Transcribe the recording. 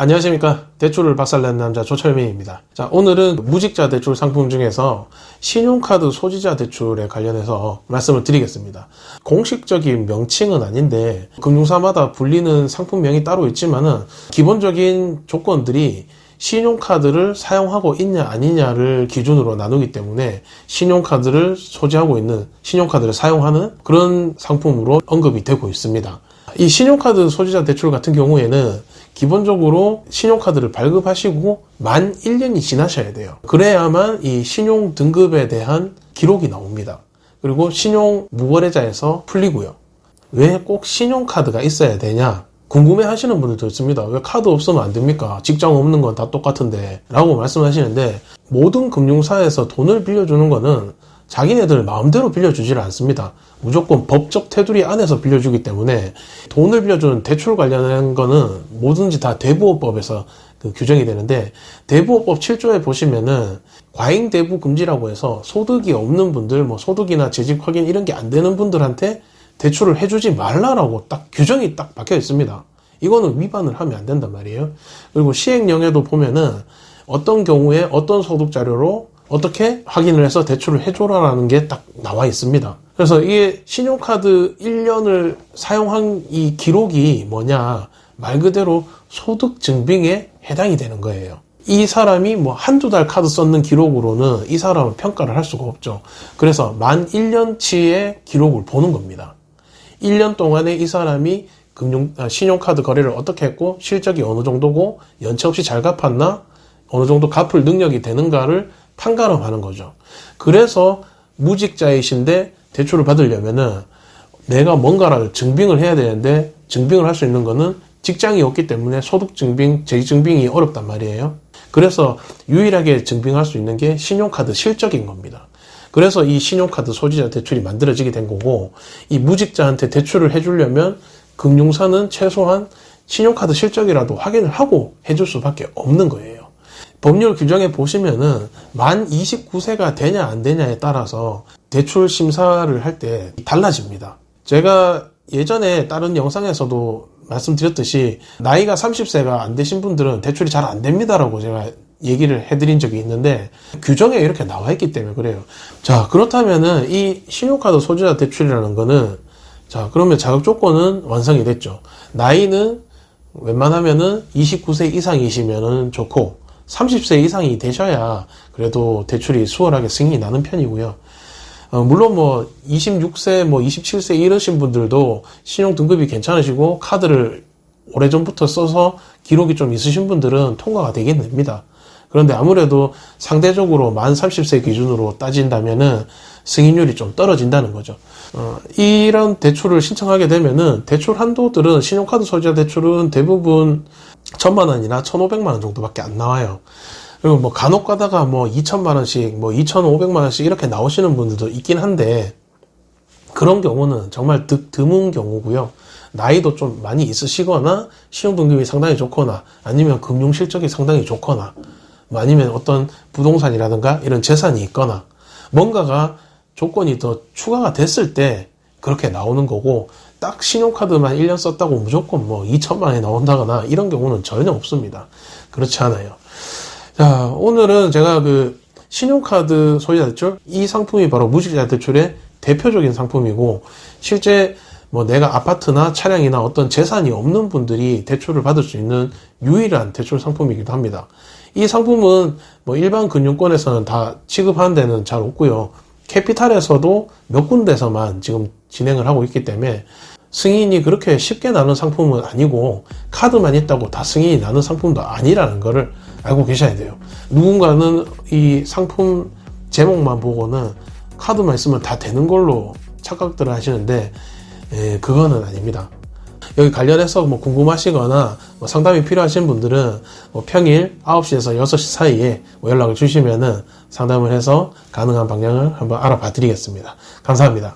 안녕하십니까. 대출을 박살낸 남자 조철민입니다. 자, 오늘은 무직자 대출 상품 중에서 신용카드 소지자 대출에 관련해서 말씀을 드리겠습니다. 공식적인 명칭은 아닌데 금융사마다 불리는 상품명이 따로 있지만은 기본적인 조건들이 신용카드를 사용하고 있냐 아니냐를 기준으로 나누기 때문에 신용카드를 소지하고 있는, 신용카드를 사용하는 그런 상품으로 언급이 되고 있습니다. 이 신용카드 소지자 대출 같은 경우에는 기본적으로 신용카드를 발급하시고 만 1년이 지나셔야 돼요. 그래야만 이 신용 등급에 대한 기록이 나옵니다. 그리고 신용 무거래자에서 풀리고요. 왜 꼭 신용카드가 있어야 되냐? 궁금해 하시는 분들도 있습니다. 왜 카드 없으면 안 됩니까? 직장 없는 건 다 똑같은데 라고 말씀하시는데, 모든 금융사에서 돈을 빌려주는 거는 자기네들 마음대로 빌려주질 않습니다. 무조건 법적 테두리 안에서 빌려주기 때문에 돈을 빌려주는 대출 관련한 거는 뭐든지 다 대부업법에서 규정이 되는데, 대부업법 7조에 보시면은 과잉 대부 금지라고 해서 소득이 없는 분들, 소득이나 재직 확인 이런 게 안 되는 분들한테 대출을 해주지 말라라고 딱 규정이 딱 박혀 있습니다. 이거는 위반을 하면 안 된단 말이에요. 그리고 시행령에도 보면은 어떤 경우에 어떤 소득 자료로 어떻게 확인을 해서 대출을 해줘라라는 게 딱 나와 있습니다. 그래서 이게 신용카드 1년을 사용한 이 기록이 뭐냐, 말 그대로 소득 증빙에 해당이 되는 거예요. 이 사람이 한두 달 카드 썼는 기록으로는 이 사람을 평가를 할 수가 없죠. 그래서 만 1년치의 기록을 보는 겁니다. 1년 동안에 이 사람이 신용카드 거래를 어떻게 했고, 실적이 어느 정도고, 연체 없이 잘 갚았나, 어느 정도 갚을 능력이 되는가를 판가름하는 거죠. 그래서 무직자이신데 대출을 받으려면은 내가 뭔가를 증빙을 해야 되는데, 증빙을 할 수 있는 거는 직장이 없기 때문에 소득 증빙, 재직 증빙이 어렵단 말이에요. 그래서 유일하게 증빙할 수 있는 게 신용카드 실적인 겁니다. 그래서 이 신용카드 소지자 대출이 만들어지게 된 거고, 이 무직자한테 대출을 해주려면 금융사는 최소한 신용카드 실적이라도 확인을 하고 해줄 수밖에 없는 거예요. 법률 규정에 보시면은 만 29세가 되냐 안 되냐에 따라서 대출 심사를 할 때 달라집니다. 제가 예전에 다른 영상에서도 말씀드렸듯이 나이가 30세가 안 되신 분들은 대출이 잘 안 됩니다라고 제가 얘기를 해드린 적이 있는데, 규정에 이렇게 나와 있기 때문에 그래요. 자, 그렇다면은 이 신용카드 소지자 대출이라는 거는, 자, 그러면 자격 조건은 완성이 됐죠. 나이는 웬만하면은 29세 이상이시면은 좋고, 30세 이상이 되셔야 그래도 대출이 수월하게 승인이 나는 편이고요. 물론 26세, 27세 이러신 분들도 신용 등급이 괜찮으시고 카드를 오래전부터 써서 기록이 좀 있으신 분들은 통과가 되긴 됩니다. 그런데 아무래도 상대적으로 만 30세 기준으로 따진다면은 승인율이 좀 떨어진다는 거죠. 이런 대출을 신청하게 되면은 대출 한도들은, 신용카드 소지자 대출은 대부분 1,000만 원이나 1,500만 원 정도밖에 안 나와요. 그리고 간혹 가다가 2,000만 원씩, 2,500만 원씩 이렇게 나오시는 분들도 있긴 한데, 그런 경우는 정말 드문 경우고요. 나이도 좀 많이 있으시거나, 신용등급이 상당히 좋거나, 아니면 금융 실적이 상당히 좋거나, 아니면 어떤 부동산이라든가 이런 재산이 있거나, 뭔가가 조건이 더 추가가 됐을 때 그렇게 나오는 거고, 딱 신용카드만 1년 썼다고 무조건 2,000만 원이 나온다거나 이런 경우는 전혀 없습니다. 그렇지 않아요. 자, 오늘은 제가 신용카드 소지자 대출, 이 상품이 바로 무직자 대출의 대표적인 상품이고, 실제 내가 아파트나 차량이나 어떤 재산이 없는 분들이 대출을 받을 수 있는 유일한 대출 상품이기도 합니다. 이 상품은 일반 금융권에서는 다 취급하는 데는 잘 없고요. 캐피탈에서도 몇 군데서만 지금 진행을 하고 있기 때문에 승인이 그렇게 쉽게 나는 상품은 아니고, 카드만 있다고 다 승인이 나는 상품도 아니라는 거를 알고 계셔야 돼요. 누군가는 이 상품 제목만 보고는 카드만 있으면 다 되는 걸로 착각들을 하시는데, 그거는 아닙니다. 여기 관련해서 궁금하시거나 상담이 필요하신 분들은 평일 9시에서 6시 사이에 연락을 주시면은 상담을 해서 가능한 방향을 한번 알아봐 드리겠습니다. 감사합니다.